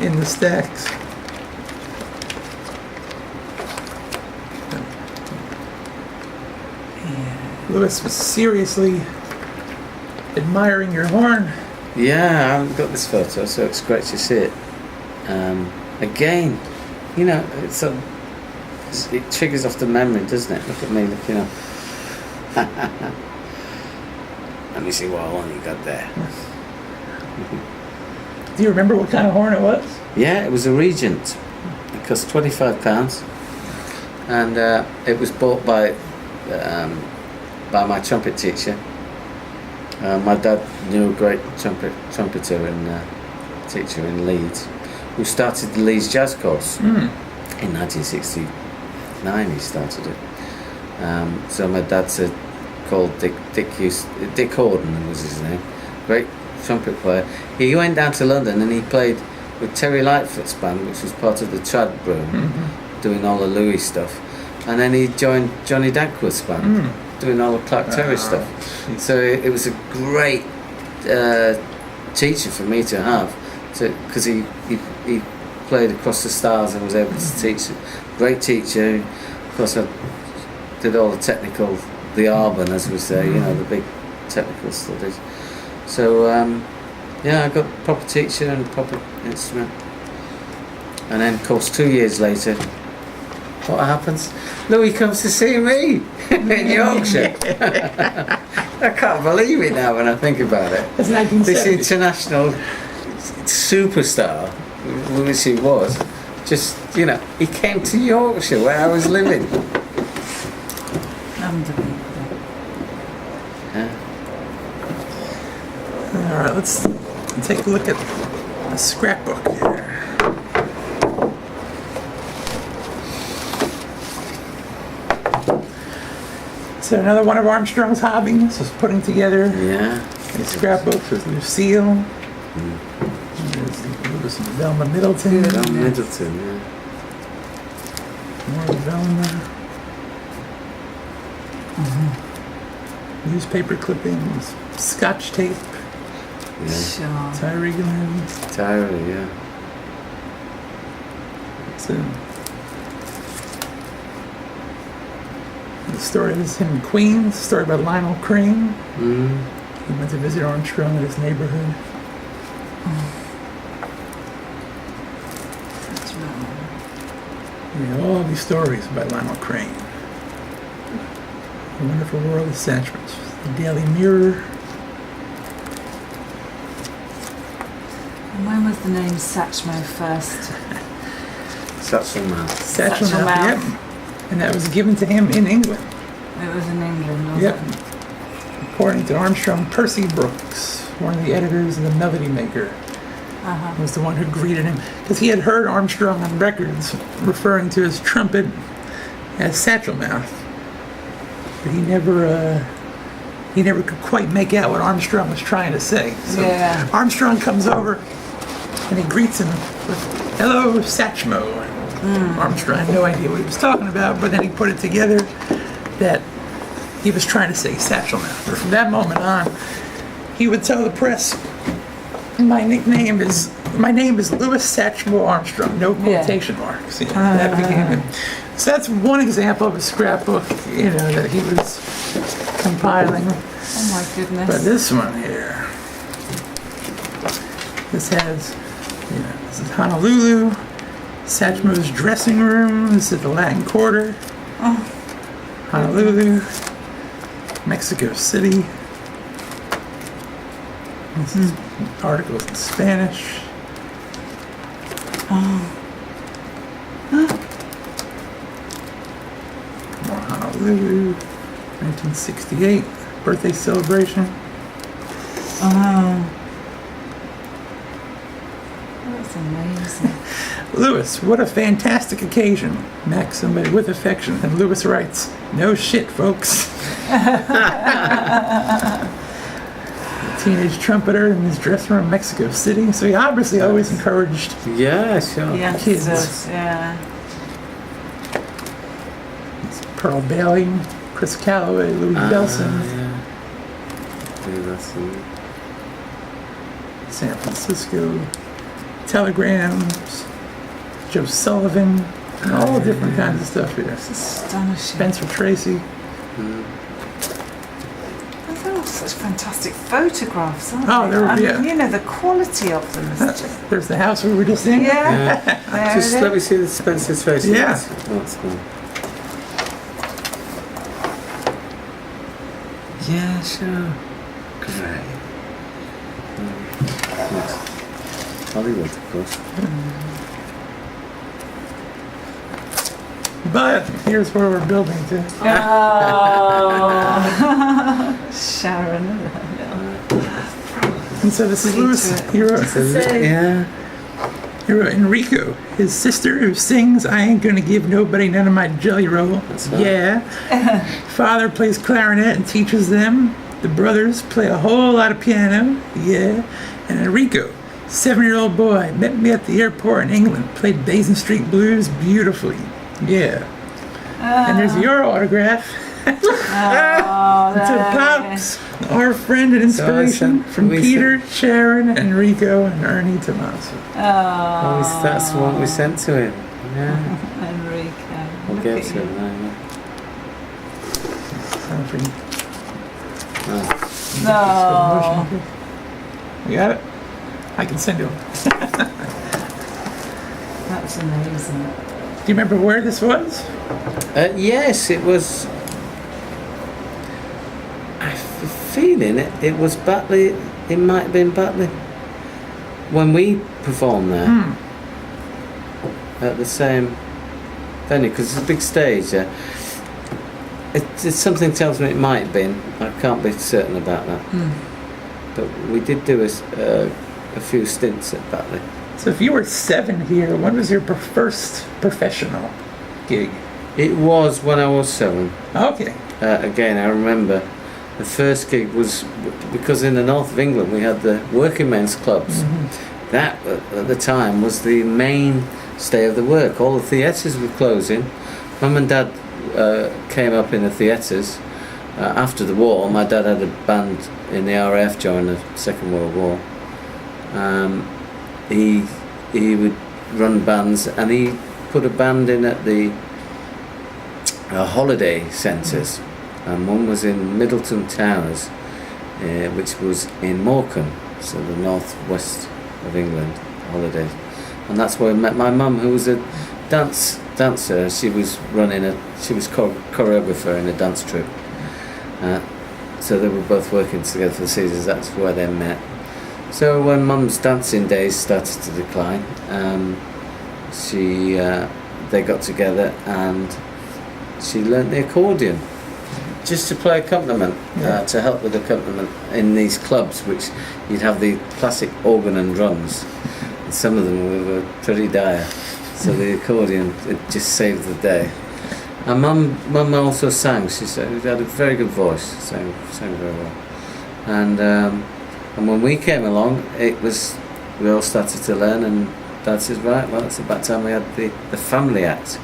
in the stacks. Lewis was seriously admiring your horn. Yeah, I haven't got this photo, so it's great to see it. Again, you know, it triggers off the memory, doesn't it? Look at me looking up. Let me see what horn you got there. Do you remember what kind of horn it was? Yeah, it was a Regent. It cost £25, and it was bought by my trumpet teacher. My dad knew a great trumpeter and teacher in Leeds, who started the Leeds Jazz Course in 1969. He started it. So my dad said, called Dick Horden was his name, great trumpet player. He went down to London and he played with Terry Lightfoot's band, which was part of the Trad Broom, doing all the Louis stuff, and then he joined Johnny Dankworth's band, doing all the Clark Terry stuff. So it was a great teacher for me to have, because he played across the stars and was able to teach. Great teacher. Of course, I did all the technical, the Arbon, as we say, you know, the big technical studies. So yeah, I got a proper teacher and a proper instrument. And then, of course, 2 years later, what happens? Louis comes to see me in Yorkshire. I can't believe it now when I think about it. It's 1970. This international superstar, which he was, just, you know, he came to Yorkshire where I was living. Unbelievable. Yeah. All right, let's take a look at the scrapbook here. So another one of Armstrong's hobbies was putting together these scrapbooks with Lucille. There's Lewis and Velma Middleton. Velma Middleton, yeah. More Velma. Newspaper clippings, Scotch tape, Sure. Tyree Glenn. Tyree, yeah. So the story is him in Queens, story about Lionel Crane. He went to visit Armstrong in his neighborhood. That's right. Yeah, all these stories about Lionel Crane. The Wonderful World of Satchmos. The Daily Mirror. And when was the name Satchmo first? Satchel Mouth. Satchel Satchel Mouth, Mouth. yep. And that was given to him in England. It was in England, wasn't Yep. it? According to Armstrong, Percy Brooks, one of the editors of the Melody Maker, was the one who greeted him. Because he had heard Armstrong on records referring to his trumpet as Satchel Mouth. But he never could quite make out what Armstrong was trying to say. So Armstrong comes over and he greets him with, "Hello, Satchmo." Armstrong had no idea what he was talking about, but then he put it together that he was trying to say Satchel Mouth. But from that moment on, he would tell the press, my name is Louis Satchmo Armstrong, no quotation marks. You know, that became him. So that's one example of a scrapbook, you know, that he was compiling. Oh my goodness. But this one here, this has, you know, this is Honolulu, Satchmo's dressing room. This is the Latin Quarter. Honolulu, Mexico City. This is articles in Spanish. More Honolulu, 1968 birthday celebration. That's amazing. Lewis, what a fantastic occasion. Max, somebody with affection. And Lewis writes, no shit, folks. A teenage trumpeter in his dressing room in Mexico City. So he obviously always encouraged Yeah, sure. Yes, kids. yeah. Pearl Bailey, Chris Calloway, Louis Belson, Yeah. Louis Belson. San Francisco, telegrams, Joe Sullivan, and all different kinds of stuff here. Astonishing. Spencer Tracy. They're all such fantastic photographs, aren't Oh, they? they're- I mean, yeah. you know, the quality of them is just... There's the house we were just in. Yeah, there Just it let me is. see the Spencer's face. Yeah. That's cool. Yeah, sure. Great. Yes. Hollywood, of course. But here's where we're building to. Oh, Sharon. And so this is Sweet Lewis. to it. He wrote, Yeah. he wrote Enrico, his sister who sings I Ain't Gonna Give Nobody None of My Jelly Roll. That's right. Yeah. Father plays clarinet and teaches them. The brothers play a whole lot of piano. Yeah. And Enrico, 7-year-old boy, met me at the airport in England, played Basin Street Blues beautifully. Yeah. And there's your autograph. Oh, To there it Pops, our friend and inspiration So from we Peter, Sharon, Enrico, and Ernie Tommaso. Oh, That's the one we sent to him. Yeah. Enrico. We'll Look get at to you. it now. Sound pretty- No. You got it? I can send it. That's amazing. Do you remember where this was? Yes, it was. I have a feeling it was Batley. It might have been Batley when we performed there at the same venue because it's a big stage there. It's something tells me it might have been. I can't be certain about that. But we did do a few stints at Batley. So if you were 7 here, when was your first professional gig? It was when I was 7. Okay. Again, I remember the first gig was because in the north of England we had the working men's clubs. That at the time was the mainstay of the work. All the theatres were closing. Mum and Dad came up in the theatres after the war. My dad had a band in the RAF during the Second World War. He would run bands, and he put a band in at the holiday centres, and one was in Middleton Towers, which was in Morecambe, so the northwest of England, holidays. And that's where I met my mum, who was a dancer. She was choreographer in a dance troupe. So they were both working together for the seasons. That's where they met. So when Mum's dancing days started to decline, they got together and she learnt the accordion just to play accompaniment, to help with accompaniment in these clubs, which you'd have the classic organ and drums, and some of them were pretty dire. So the accordion, it just saved the day. And Mum also sang. She said she had a very good voice, sang very well. And when we came along, we all started to learn, and Dad says, right, well, it's about time we had the family act.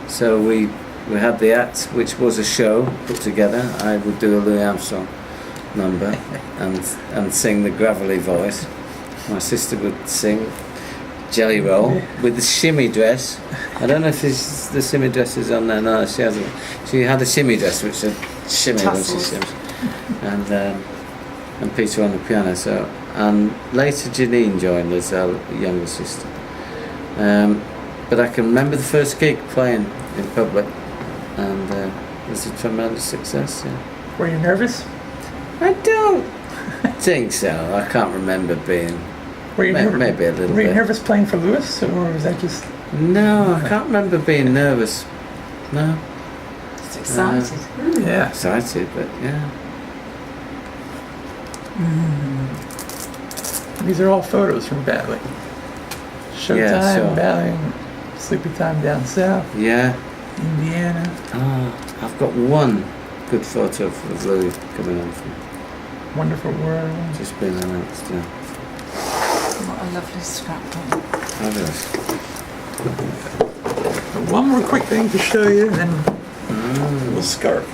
So we had the act, which was a show put together. I would do a Louis Armstrong number and sing the gravelly voice. My sister would sing Jelly Roll with the shimmy dress. I don't know if the shimmy dress is on there. No, she hasn't. She had a shimmy dress, which would shimmy when she shims. And Peter on the piano. So, and later Janine joined as our younger sister. But I can remember the first gig playing in public, and it was a tremendous success. Yeah. Were you nervous? I don't think so. I can't remember being. Were you nervous? Maybe a little Were you bit. nervous playing for Lewis, or was that just? No, I can't remember being nervous. No. Just excited. Yeah. Excited, but yeah. These are all photos from Batley. Showtime, Yeah, sure. Batley, Sleepy Time Down South, Yeah. Indiana. Oh, I've got one good photo of Louis coming on from Wonderful World. just been announced. Yeah. What a lovely scrapbook. Fabulous. One more quick thing to show you, and then we'll scarf.